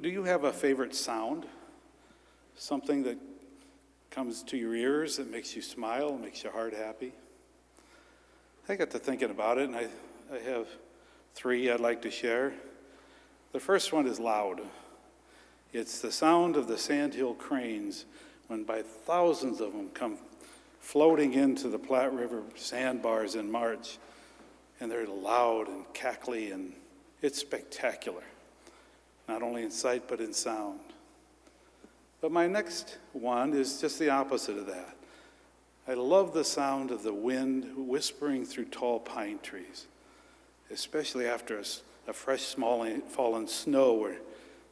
Do you have a favorite sound? Something that comes to your ears that makes you smile, makes your heart happy? I got to thinking about it, and I have three I'd like to share. The first one is loud. It's the sound of the sandhill cranes when by thousands of them come floating into the Platte River sandbars in March, and they're loud and cackly, and it's spectacular, not only in sight but in sound. But my next one is just the opposite of that. I love the sound of the wind whispering through tall pine trees, especially after a fresh fallen snow where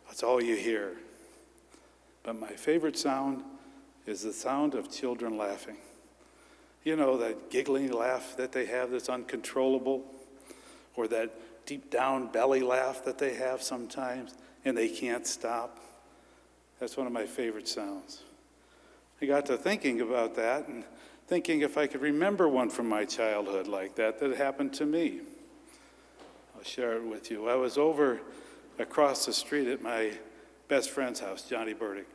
that's all you hear. But my favorite sound is the sound of children laughing. You know, that giggling laugh that they have that's uncontrollable, or that deep down belly laugh that they have sometimes and they can't stop. That's one of my favorite sounds. I got to thinking about that and thinking if I could remember one from my childhood like that happened to me. I'll share it with you. I was over across the street at my best friend's house, Johnny Burdick.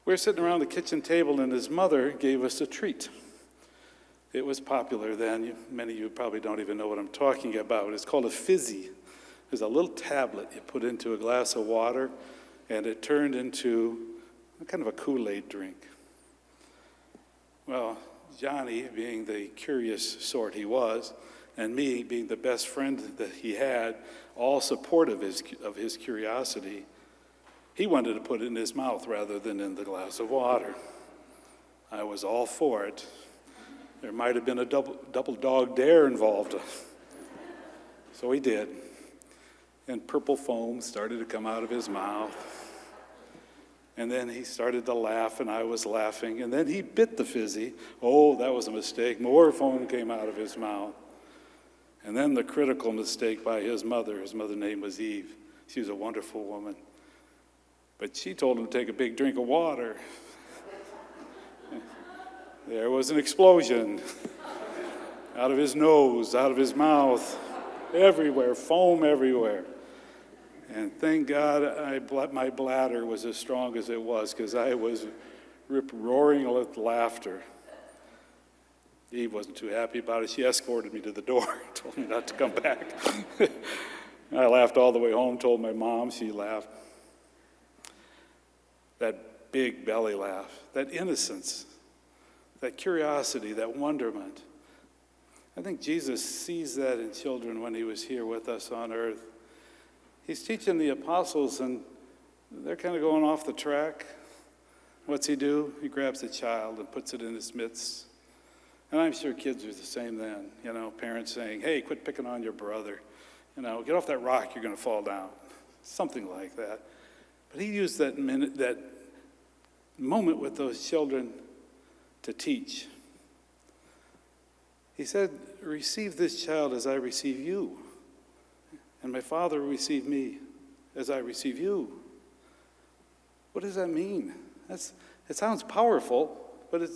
We were sitting around the kitchen table and his mother gave us a treat. It was popular then. Many of you probably don't even know what I'm talking about. It's called a fizzy. There's a little tablet you put into a glass of water, and it turned into kind of a Kool-Aid drink. Well, Johnny, being the curious sort he was, and me being the best friend that he had, all supportive of his curiosity, he wanted to put it in his mouth rather than in the glass of water. I was all for it. There might have been a double dog dare involved. So he did. And purple foam started to come out of his mouth. And then he started to laugh, and I was laughing. And then he bit the fizzy. Oh, that was a mistake. More foam came out of his mouth. And then the critical mistake by his mother. His mother's name was Eve. She was a wonderful woman. But she told him to take a big drink of water. There was an explosion. Out of his nose, out of his mouth, everywhere, foam everywhere. And thank God my bladder was as strong as it was, because I was rip-roaring with laughter. Eve wasn't too happy about it. She escorted me to the door, told me not to come back. I laughed all the way home, told my mom, she laughed. That big belly laugh, that innocence, that curiosity, that wonderment. I think Jesus sees that in children when he was here with us on earth. He's teaching the apostles, and they're kind of going off the track. What's he do? He grabs a child and puts it in his midst. And I'm sure kids are the same then. You know, parents saying, hey, quit picking on your brother. You know, get off that rock, you're going to fall down. Something like that. But he used that moment with those children to teach. He said, receive this child as I receive you. And my Father will receive me as I receive you. What does that mean? It sounds powerful, but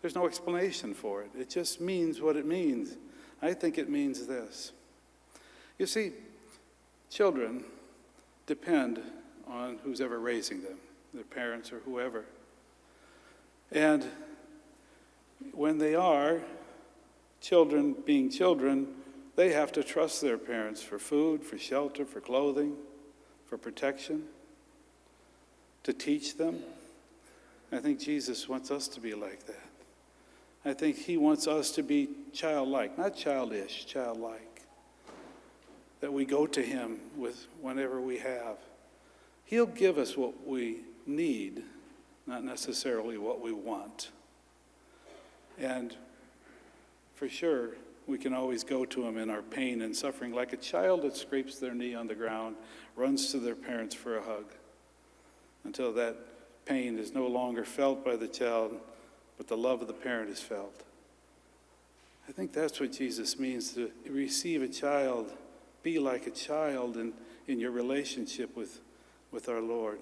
there's no explanation for it. It just means what it means. I think it means this. You see, children depend on who's ever raising them, their parents or whoever. And when they are children being children, they have to trust their parents for food, for shelter, for clothing, for protection, to teach them. I think Jesus wants us to be like that. I think he wants us to be childlike, not childish, childlike. That we go to him with whenever we have. He'll give us what we need, not necessarily what we want. And for sure, we can always go to him in our pain and suffering, like a child that scrapes their knee on the ground, runs to their parents for a hug, until that pain is no longer felt by the child, but the love of the parent is felt. I think that's what Jesus means, to receive a child, be like a child in your relationship with our Lord.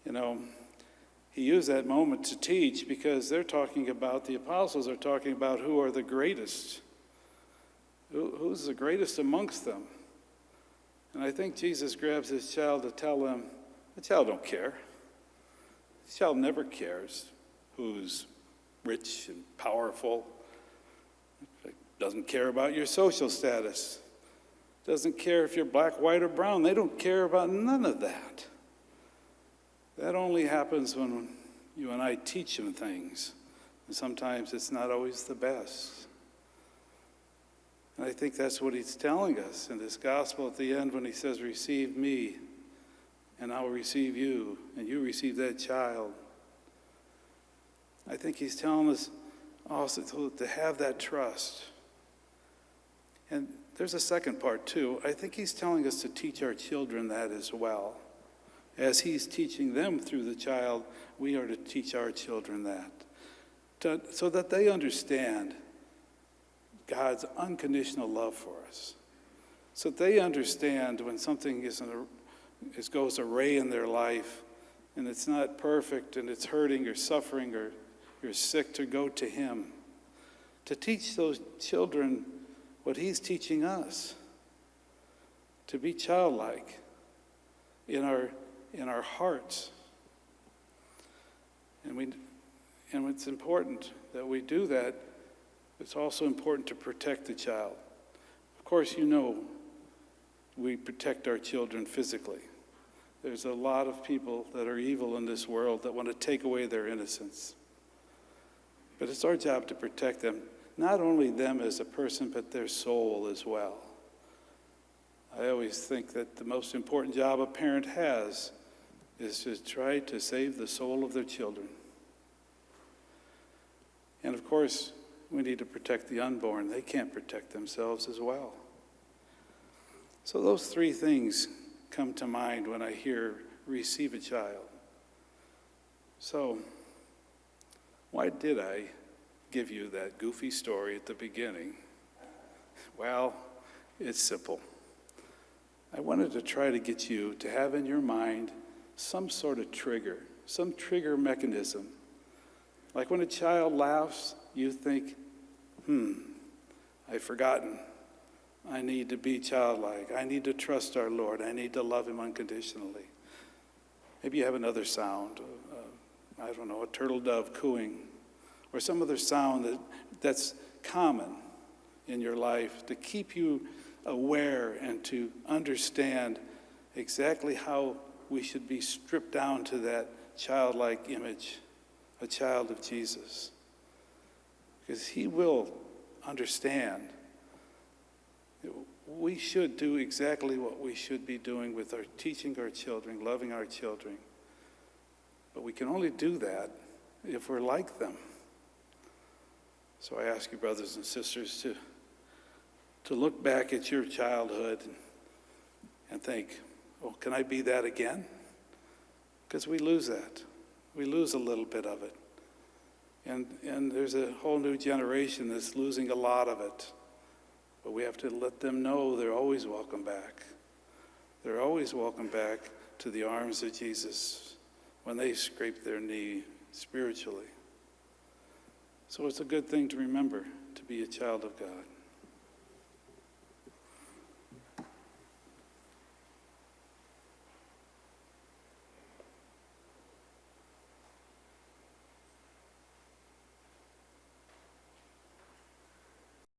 You know, he used that moment to teach, because they're talking about, the apostles are talking about who are the greatest. Who's the greatest amongst them? And I think Jesus grabs his child to tell him, the child don't care. The child never cares who's rich and powerful. Doesn't care about your social status. Doesn't care if you're black, white, or brown. They don't care about none of that. That only happens when you and I teach them things. And sometimes it's not always the best. And I think that's what he's telling us in this gospel at the end when he says, receive me, and I'll receive you, and you receive that child. I think he's telling us also to have that trust. And there's a second part too. I think he's telling us to teach our children that as well. As he's teaching them through the child, we are to teach our children that, so that they understand God's unconditional love for us. So they understand when something goes awry in their life and it's not perfect and it's hurting or suffering or you're sick, to go to him. To teach those children what he's teaching us. To be childlike in our hearts. And it's important that we do that. It's also important to protect the child. Of course, we protect our children physically. There's a lot of people that are evil in this world that want to take away their innocence. But it's our job to protect them, not only them as a person, but their soul as well. I always think that the most important job a parent has is to try to save the soul of their children. And of course, we need to protect the unborn. They can't protect themselves as well. So those three things come to mind when I hear receive a child. So, why did I give you that goofy story at the beginning? Well, it's simple. I wanted to try to get you to have in your mind some sort of trigger, some trigger mechanism. Like when a child laughs, you think, I've forgotten. I need to be childlike. I need to trust our Lord. I need to love him unconditionally. Maybe you have another sound, a turtle dove cooing, or some other sound that's common in your life to keep you aware and to understand exactly how we should be stripped down to that childlike image, a child of Jesus. Because he will understand. We should do exactly what we should be doing with our teaching our children, loving our children. But we can only do that if we're like them. So I ask you, brothers and sisters, to look back at your childhood and think, can I be that again? Because we lose that. We lose a little bit of it. And there's a whole new generation that's losing a lot of it. But we have to let them know they're always welcome back. They're always welcome back to the arms of Jesus when they scrape their knee spiritually. So it's a good thing to remember to be a child of God.